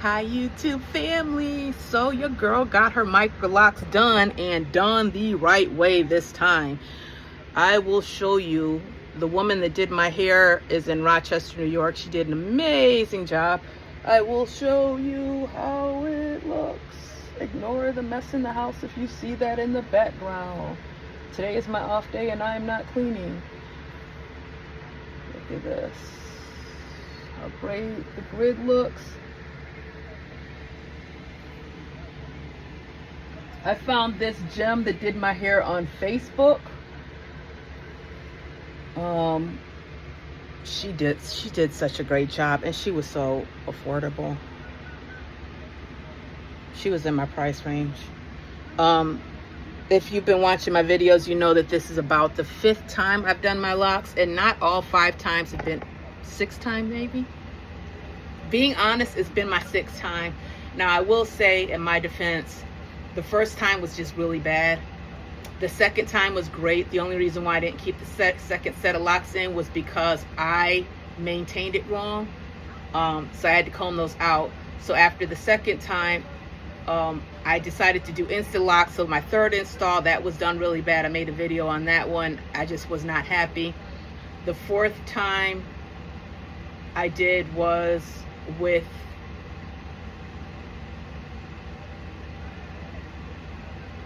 Hi YouTube family. So your girl got her micro locks done, and done the right way this time. I will show you. The woman that did my hair is in Rochester, New York. She did an amazing job. I will show you how it looks. Ignore the mess in the house if you see that in the background. Today is my off day and I am not cleaning. Look at this. How great the grid looks. I found this gem that did my hair on Facebook. She did such a great job, and she was so affordable. She was in my price range. If you've been watching my videos, you know that this is about the 5th time I've done my locks, and not all 5 times have been 6 times maybe. Being honest, it's been my 6th time. Now I will say, in my defense, the first time was just really bad. The second time was great. The only reason why I didn't keep the second set of locks in was because I maintained it wrong. So I had to comb those out. So after the second time, I decided to do instant locks. So my third install, that was done really bad. I made a video on that one. I just was not happy. The 4th time I did was with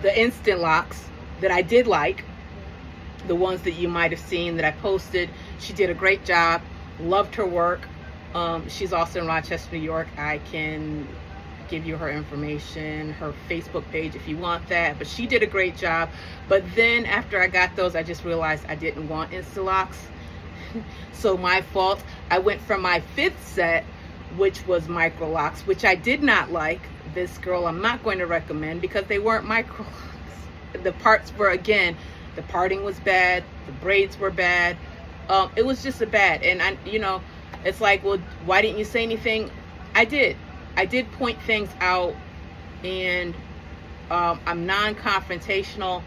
the instant locks that I did like, the ones that you might have seen that I posted. She did a great job. Loved her work. She's also in Rochester, New York. I can give you her information, her Facebook page if you want that. But she did a great job. But then after I got those, I just realized I didn't want Insta-Locks. So my fault. I went from my 5th set, which was micro locks, which I did not like. This girl I'm not going to recommend because they weren't micro locks. The parts were, again, the parting was bad, the braids were bad. It was just a bad. And it's like, well, why didn't you say anything? I did point things out, and I'm non-confrontational,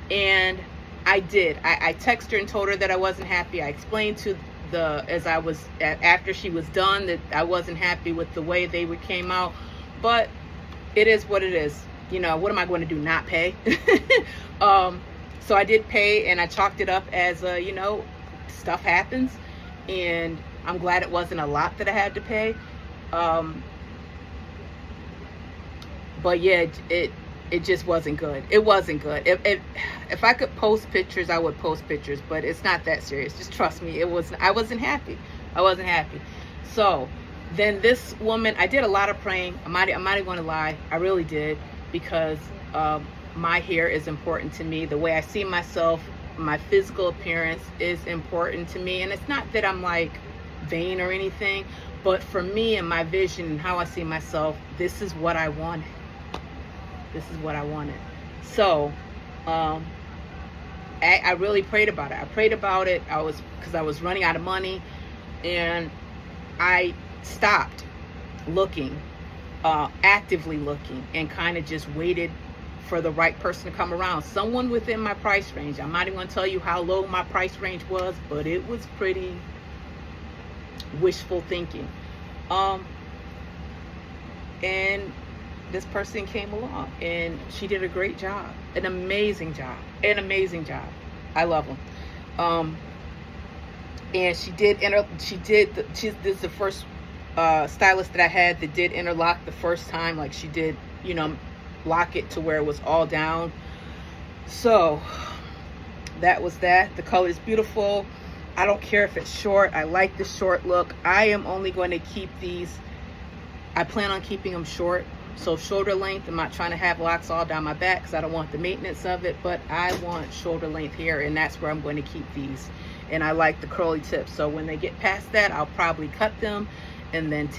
and I texted her and told her that I wasn't happy. I explained to after she was done, that I wasn't happy with the way they came out. But it is what it is. What am I going to do, not pay? So I did pay, and I chalked it up as stuff happens, and I'm glad it wasn't a lot that I had to pay. But yeah, it just wasn't good. It wasn't good. If I could post pictures, I would post pictures, but it's not that serious. Just trust me. I wasn't happy. So then this woman, I did a lot of praying. I'm not even going to lie. I really did, because my hair is important to me. The way I see myself, my physical appearance is important to me. And it's not that I'm like vain or anything, but for me and my vision and how I see myself, this is what I wanted. So I really prayed about it. Because I was running out of money, and I stopped looking, actively looking, and kind of just waited for the right person to come around. Someone within my price range. I'm not even going to tell you how low my price range was, but it was pretty wishful thinking. And this person came along, and she did a great job, an amazing job. I love them. And this is the first stylist that I had that did interlock the first time. Like, she did, lock it to where it was all down. So that was that. The color is beautiful. I don't care if it's short. I like the short look. I am only going to keep these. I plan on keeping them short. So shoulder length. I'm not trying to have locks all down my back because I don't want the maintenance of it, but I want shoulder length hair, and that's where I'm going to keep these. And I like the curly tips. So when they get past that, I'll probably cut them and then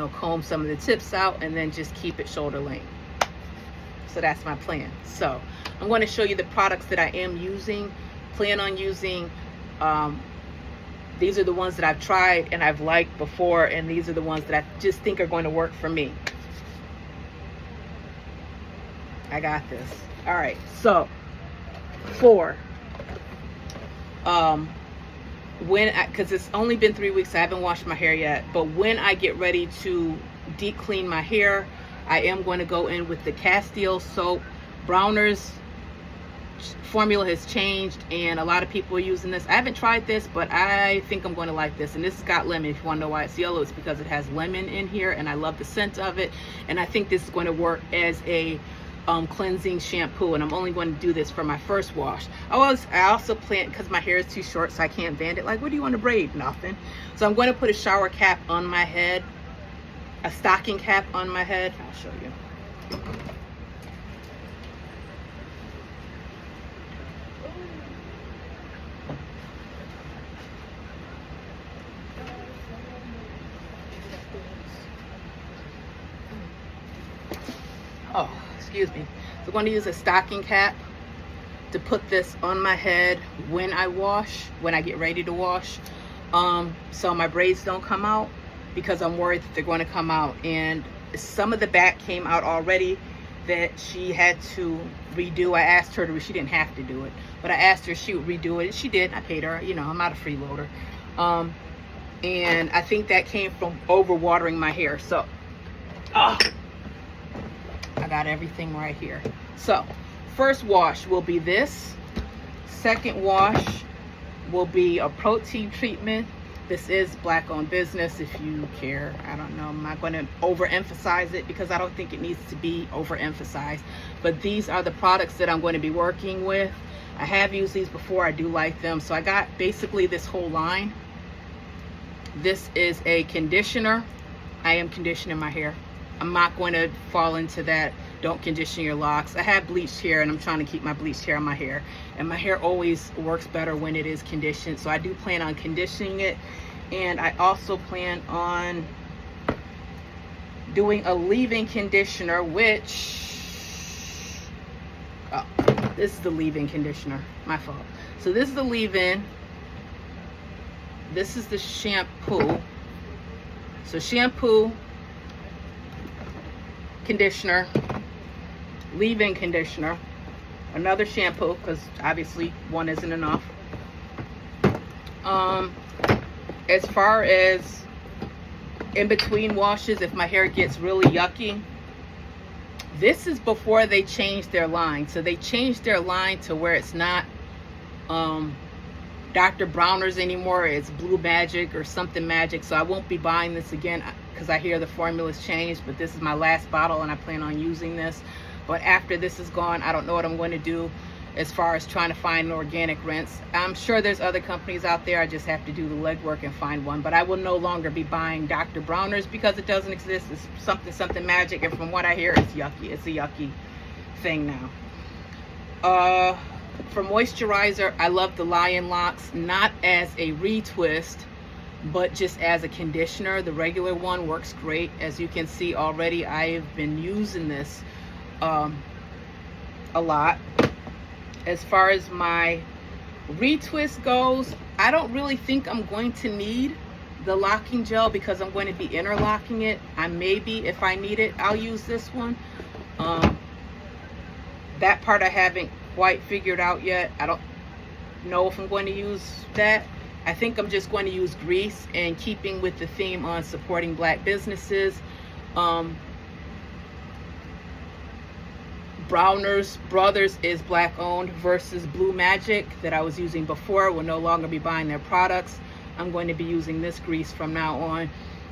comb some of the tips out, and then just keep it shoulder length. So that's my plan. So I'm going to show you the products that I am plan on using. These are the ones that I've tried and I've liked before, and these are the ones that I just think are going to work for me. I got this. All right. So for because it's only been 3 weeks, I haven't washed my hair yet, but when I get ready to deep clean my hair, I am going to go in with the Castile soap. Browner's formula has changed and a lot of people are using this. I haven't tried this, but I think I'm going to like this. And this has got lemon. If you want to know why it's yellow, it's because it has lemon in here and I love the scent of it. And I think this is going to work as a cleansing shampoo, and I'm only going to do this for my first wash. I also plan, because my hair is too short so I can't band it. Like, what do you want to braid? Nothing. So I'm going to put a shower cap on my head, a stocking cap on my head. I'll show you. Oh, excuse me. So I'm going to use a stocking cap to put this on my head when I get ready to wash, so my braids don't come out, because I'm worried that they're going to come out. And some of the back came out already that she had to redo. I asked her to, she didn't have to do it, but I asked her if she would redo it, and she did. I paid her. You know, I'm not a freeloader. And I think that came from overwatering my hair. So, I got everything right here. So, first wash will be this. Second wash will be a protein treatment. This is black owned business, if you care. I don't know, I'm not going to overemphasize it because I don't think it needs to be overemphasized. But these are the products that I'm going to be working with. I have used these before. I do like them. So I got basically this whole line. This is a conditioner. I am conditioning my hair. I'm not going to fall into that don't condition your locks. I have bleached hair and I'm trying to keep my bleached hair on my hair, and my hair always works better when it is conditioned. So I do plan on conditioning it, and I also plan on doing a leave-in conditioner, which this is the leave-in conditioner, my fault. So this is the leave-in, this is the shampoo. So shampoo, conditioner, leave-in conditioner, another shampoo, because obviously one isn't enough. As far as in between washes, if my hair gets really yucky, this is before they changed their line. So they changed their line to where it's not Dr. Bronner's anymore. It's Blue Magic or something magic. So I won't be buying this again because I hear the formula's changed, but this is my last bottle and I plan on using this. But after this is gone, I don't know what I'm going to do as far as trying to find an organic rinse. I'm sure there's other companies out there. I just have to do the legwork and find one. But I will no longer be buying Dr. Bronner's because it doesn't exist. It's something magic, and from what I hear, it's yucky. It's a yucky thing now. For moisturizer, I love the Lion Locks, not as a retwist, but just as a conditioner. The regular one works great. As you can see already, I've been using this a lot. As far as my retwist goes, I don't really think I'm going to need the locking gel because I'm going to be interlocking it. Maybe if I need it, I'll use this one. That part I haven't quite figured out yet. I don't know if I'm going to use that. I think I'm just going to use grease, and keeping with the theme on supporting black businesses. Browner's Brothers is black owned versus Blue Magic that I was using before. Will no longer be buying their products. I'm going to be using this grease from now on.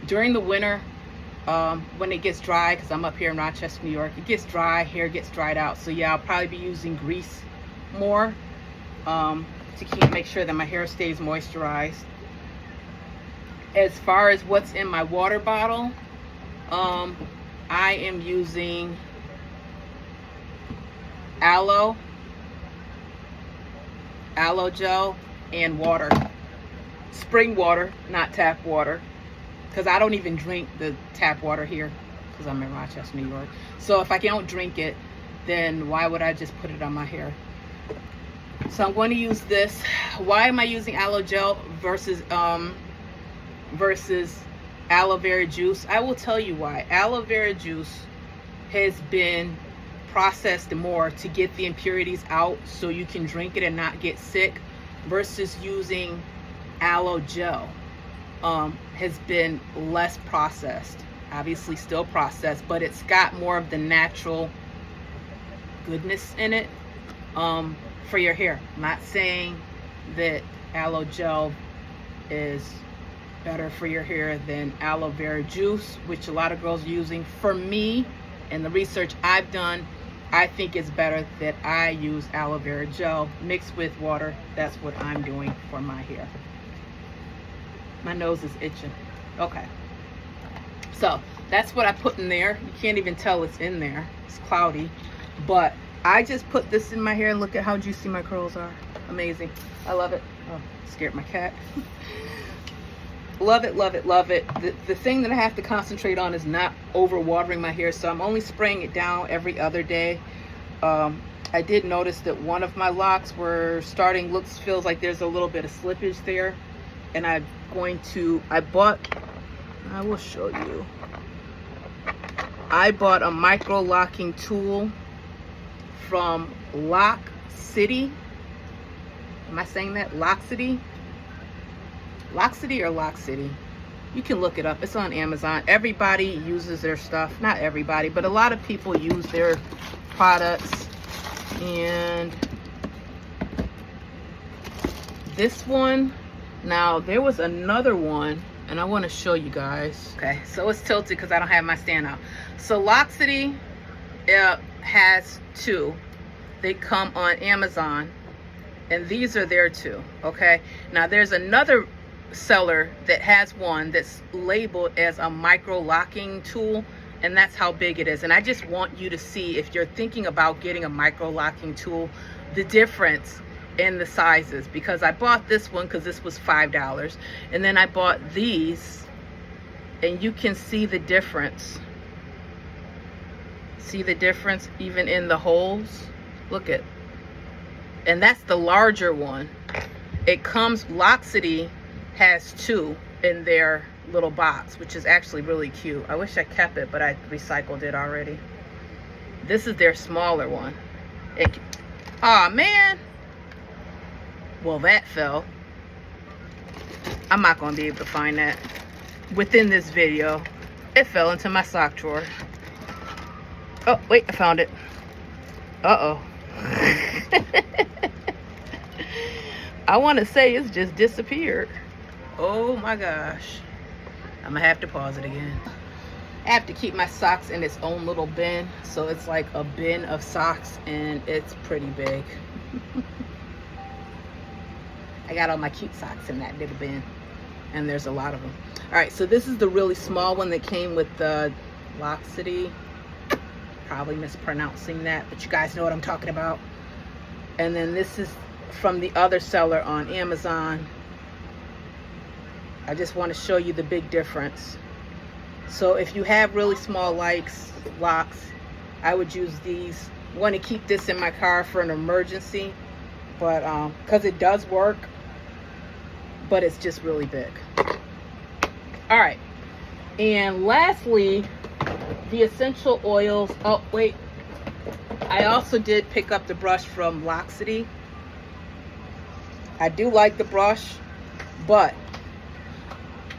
During the winter, when it gets dry, because I'm up here in Rochester, New York, it gets dry, hair gets dried out. So yeah, I'll probably be using grease more to make sure that my hair stays moisturized. As far as what's in my water bottle, I am using aloe gel and water, spring water, not tap water, because I don't even drink the tap water here because I'm in Rochester, New York. So if I don't drink it, then why would I just put it on my hair? So I'm going to use this. Why am I using aloe gel versus aloe vera juice? I will tell you why. Aloe vera juice has been processed more to get the impurities out so you can drink it and not get sick, versus using aloe gel has been less processed. Obviously still processed, but it's got more of the natural goodness in it for your hair. I'm not saying that aloe gel is better for your hair than aloe vera juice, which a lot of girls are using. For me, and the research I've done, I think it's better that I use aloe vera gel mixed with water. That's what I'm doing for my hair. My nose is itching. Okay. So that's what I put in there. You can't even tell it's in there. It's cloudy. But I just put this in my hair and look at how juicy my curls are. Amazing. I love it. Oh, scared my cat. Love it, love it, love it. The thing that I have to concentrate on is not over watering my hair, so I'm only spraying it down every other day. I did notice that one of my locks were starting, feels like there's a little bit of slippage there. And I will show you. I bought a micro locking tool from Lock City. Am I saying that? Loxity? Loxity or Lock City? You can look it up. It's on Amazon. Everybody uses their stuff. Not everybody, but a lot of people use their products. And this one, now there was another one, and I want to show you guys. Okay, so it's tilted because I don't have my stand out. So Loxity has two. They come on Amazon, and these are there too. Okay, now there's another seller that has one that's labeled as a micro locking tool, and that's how big it is. And I just want you to see, if you're thinking about getting a micro locking tool, the difference in the sizes, because I bought this one because this was $5, and then I bought these, and you can see the difference. See the difference even in the holes? Look at, and that's the larger one. It comes, Loxity has two in their little box, which is actually really cute. I wish I kept it, but I recycled it already. This is their smaller one. Oh man, well that fell. I'm not gonna be able to find that within this video. It fell into my sock drawer. Oh wait, I found it. Uh-oh. I want to say it's just disappeared. Oh my gosh. I'm gonna have to pause it again. I have to keep my socks in its own little bin, so it's like a bin of socks, and it's pretty big. I got all my cute socks in that little bin, and there's a lot of them. All right, so this is the really small one that came with the Loxity. Probably mispronouncing that, but you guys know what I'm talking about. And then this is from the other seller on Amazon. I just want to show you the big difference. So if you have really small locks, I would use these. I want to keep this in my car for an emergency, but because it does work, but it's just really big. All right, and lastly, the essential oils. Oh wait, I also did pick up the brush from Loxity. I do like the brush, but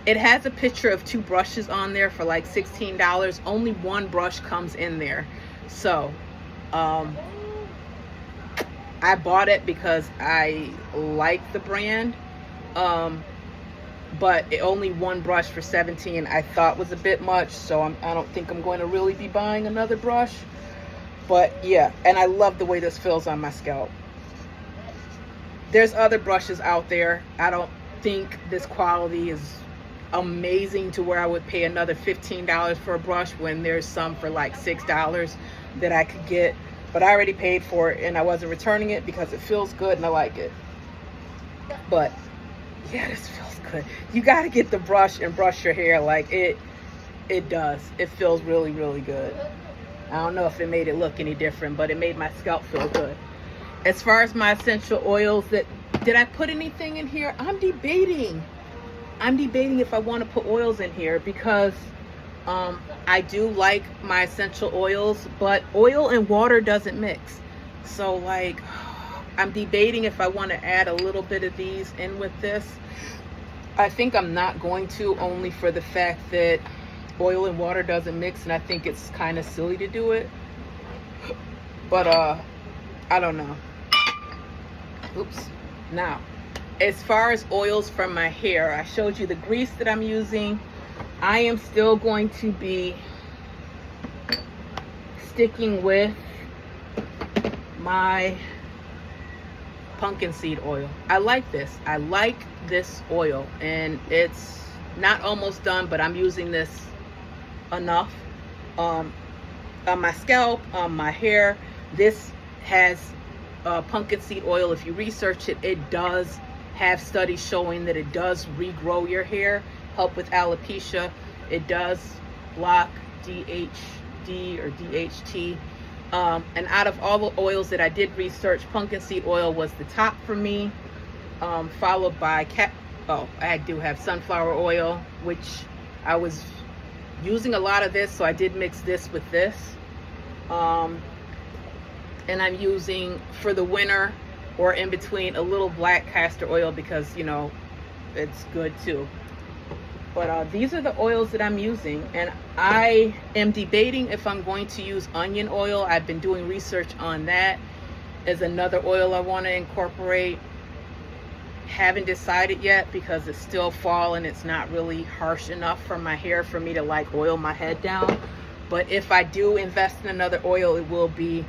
it has a picture of two brushes on there for like $16. Only one brush comes in there. So I bought it because I like the brand, but only one brush for $17 I thought was a bit much, so I don't think I'm going to really be buying another brush. But yeah, and I love the way this feels on my scalp. There's other brushes out there. I don't think this quality is amazing to where I would pay another $15 for a brush when there's some for like $6 that I could get. But I already paid for it, and I wasn't returning it because it feels good and I like it. But yeah, this feels good. You got to get the brush and brush your hair. Like it does. It feels really, really good. I don't know if it made it look any different, but it made my scalp feel good. As far as my essential oils, did I put anything in here? I'm debating if I want to put oils in here, because I do like my essential oils, but oil and water doesn't mix. So like, I'm debating if I want to add a little bit of these in with this. I think I'm not going to, only for the fact that oil and water doesn't mix, and I think it's kind of silly to do it. But I don't know. Oops. Now, as far as oils from my hair, I showed you the grease that I'm using. I am still going to be sticking with my pumpkin seed oil. I like this. I like this oil, and it's not almost done, but I'm using this enough on my scalp, on my hair. This has pumpkin seed oil. If you research it, it does have studies showing that it does regrow your hair, help with alopecia. It does block DHD or DHT. And out of all the oils that I did research, pumpkin seed oil was the top for me, followed by I do have sunflower oil, which I was using a lot of this, so I did mix this with this. And I'm using, for the winter or in between, a little black castor oil because, you know, it's good too. But these are the oils that I'm using, and I am debating if I'm going to use onion oil. I've been doing research on that as another oil I want to incorporate. Haven't decided yet because it's still fall and it's not really harsh enough for my hair for me to like oil my head down. But if I do invest in another oil, it will be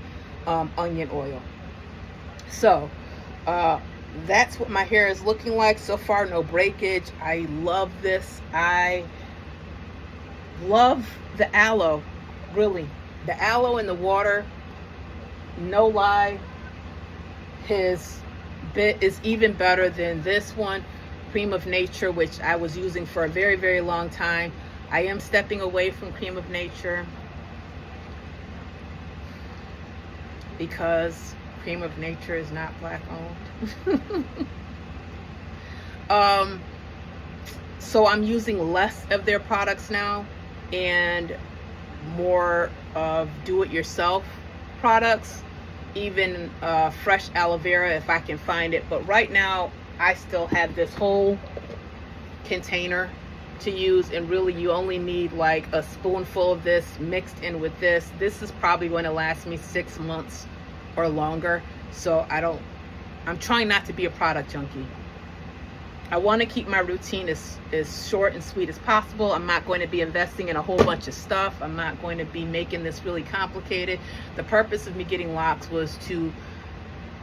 onion oil. So that's what my hair is looking like so far. No breakage. I love this. I love the aloe, really. The aloe in the water, no lie, his bit is even better than this one, Cream of Nature, which I was using for a very, very long time. I am stepping away from Cream of Nature because Cream of Nature is not black owned. So I'm using less of their products now and more of do-it-yourself products, even fresh aloe vera if I can find it. But right now I still have this whole container to use, and really you only need like a spoonful of this mixed in with this. This is probably going to last me 6 months or longer. So I'm trying not to be a product junkie. I want to keep my routine as short and sweet as possible. I'm not going to be investing in a whole bunch of stuff. I'm not going to be making this really complicated. The purpose of me getting locks was to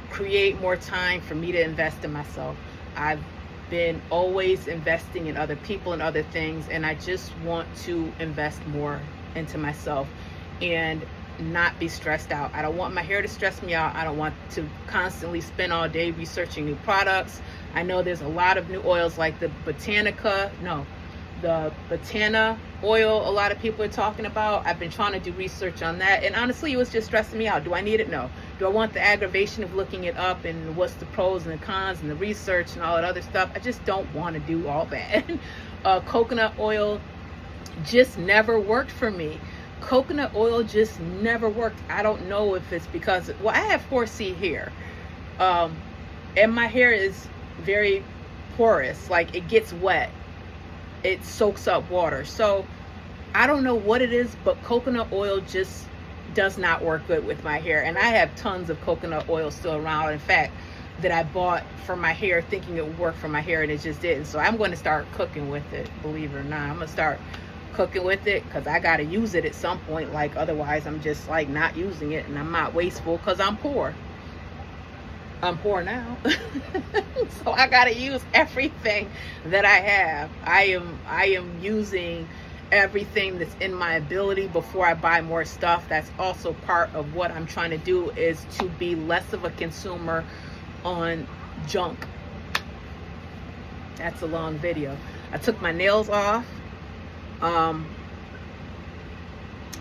create more time for me to invest in myself. I've been always investing in other people and other things, and I just want to invest more into myself and not be stressed out. I don't want my hair to stress me out. I don't want to constantly spend all day researching new products. I know there's a lot of new oils like the Botana oil a lot of people are talking about. I've been trying to do research on that, and honestly it was just stressing me out. Do I need it? No. Do I want the aggravation of looking it up and what's the pros and the cons and the research and all that other stuff? I just don't want to do all that. Coconut oil just never worked for me. Coconut oil just never worked. I don't know if it's because, well, I have 4C hair, and my hair is very porous. Like, it gets wet, it soaks up water. So I don't know what it is, but coconut oil just does not work good with my hair. And I have tons of coconut oil still around, in fact, that I bought for my hair thinking it would work for my hair, and it just didn't. So I'm going to start cooking with it, believe it or not. I'm going to start cooking with it because I got to use it at some point. Like, otherwise I'm just like not using it, and I'm not wasteful because I'm poor. I'm poor now. So I got to use everything that I have. I am using everything that's in my ability before I buy more stuff. That's also part of what I'm trying to do, is to be less of a consumer on junk. That's a long video. I took my nails off, and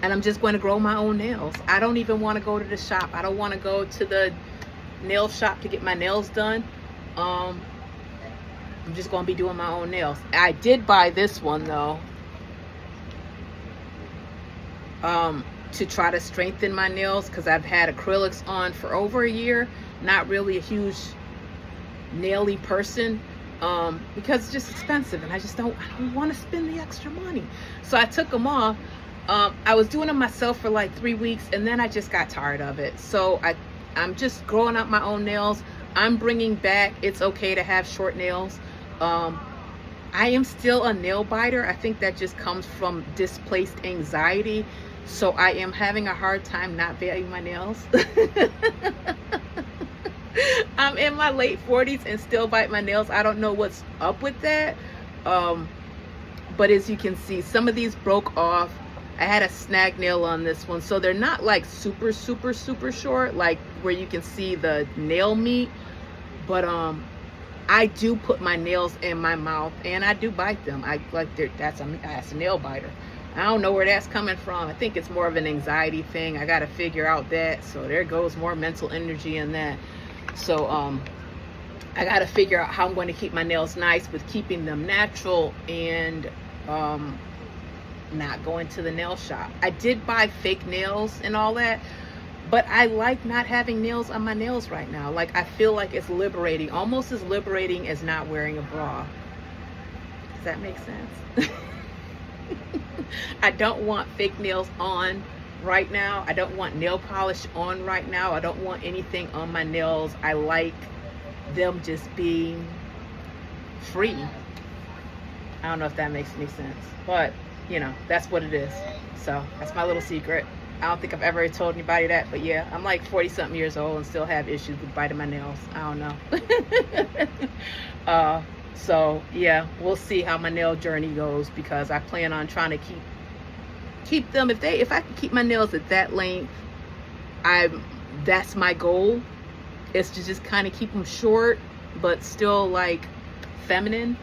I'm just going to grow my own nails. I don't even want to go to the shop. I don't want to go to the nail shop to get my nails done. I'm just going to be doing my own nails. I did buy this one though, to try to strengthen my nails, because I've had acrylics on for over a year. Not really a huge naily person, because it's just expensive, and I don't want to spend the extra money. So I took them off. I was doing them myself for like 3 weeks, and then I just got tired of it. So I'm just growing up my own nails. I'm bringing back it's okay to have short nails. I am still a nail biter. I think that just comes from displaced anxiety. So I am having a hard time not valuing my nails. I'm in my late 40s and still bite my nails. I don't know what's up with that. But as you can see, some of these broke off. I had a snag nail on this one. So they're not like super, super, super short, like where you can see the nail meat. But I do put my nails in my mouth and I do bite them. That's a nail biter. I don't know where that's coming from. I think it's more of an anxiety thing. I got to figure out that. So there goes more mental energy in that. So I got to figure out how I'm going to keep my nails nice with keeping them natural and not going to the nail shop. I did buy fake nails and all that, but I like not having nails on my nails right now. Like, I feel like it's liberating, almost as liberating as not wearing a bra. Does that make sense? I don't want fake nails on right now. I don't want nail polish on right now. I don't want anything on my nails. I like them just being free. I don't know if that makes any sense, but you know, that's what it is. So that's my little secret. I don't think I've ever told anybody that, but yeah, I'm like 40 something years old and still have issues with biting my nails. I don't know. So yeah, we'll see how my nail journey goes, because I plan on trying to keep them, if I can keep my nails at that length, that's my goal, is to just kind of keep them short but still like feminine.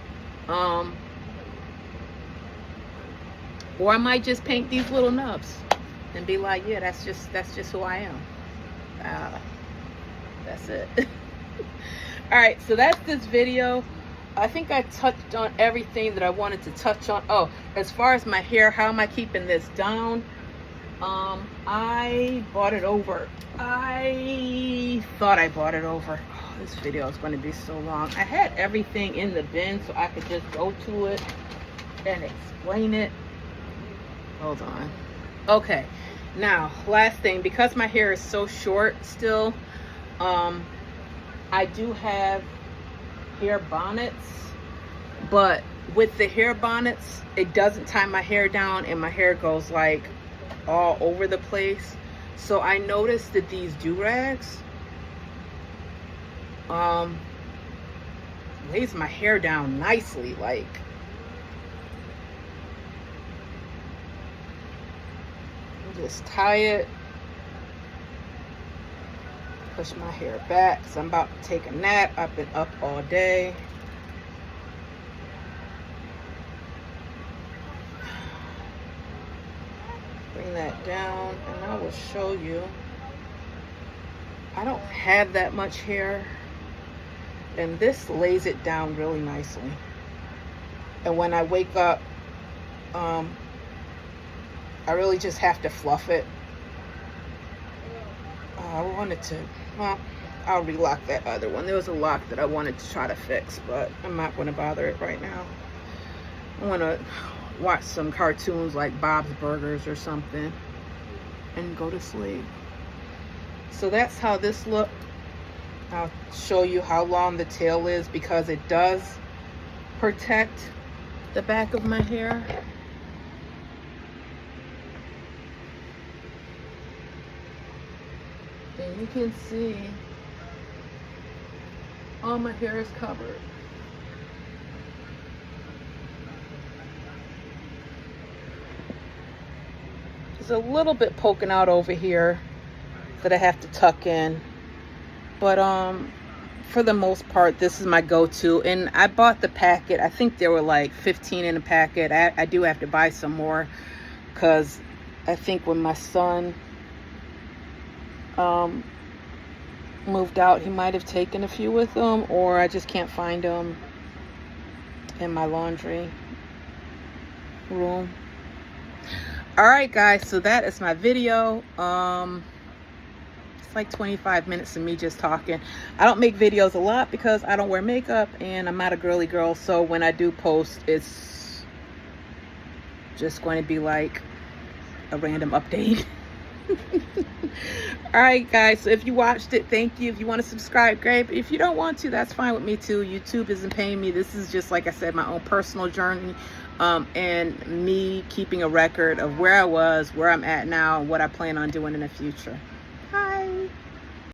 Or I might just paint these little nubs and be like, yeah, that's just who I am. That's it. All right, so that's this video. I think I touched on everything that I wanted to touch on. Oh, as far as my hair, how am I keeping this down? I bought it over. I thought I bought it over. Oh, this video is going to be so long. I had everything in the bin so I could just go to it and explain it. Hold on. Okay, now last thing, because my hair is so short still, I do have hair bonnets, but with the hair bonnets, it doesn't tie my hair down and my hair goes like all over the place. So I noticed that these do-rags lays my hair down nicely. Like, just tie it, push my hair back because I'm about to take a nap. I've been up all day. Bring that down and I will show you. I don't have that much hair, and this lays it down really nicely. And when I wake up, I really just have to fluff it. I wanted to, well, I'll relock that other one. There was a lock that I wanted to try to fix, but I'm not going to bother it right now. I want to watch some cartoons like Bob's Burgers or something and go to sleep. So that's how this look. I'll show you how long the tail is, because it does protect the back of my hair. And you can see all my hair is covered. There's a little bit poking out over here that I have to tuck in, but for the most part, this is my go-to. And I bought the packet. I think there were like 15 in a packet. I do have to buy some more, because I think when my son moved out, he might have taken a few with him, or I just can't find them in my laundry room. All right, guys, so that is my video. It's like 25 minutes of me just talking. I don't make videos a lot because I don't wear makeup and I'm not a girly girl. So when I do post, it's just going to be like a random update. All right, guys, so if you watched it, thank you. If you want to subscribe, great. But if you don't want to, that's fine with me too. YouTube isn't paying me. This is just, like I said, my own personal journey, and me keeping a record of where I was, where I'm at now, and what I plan on doing in the future.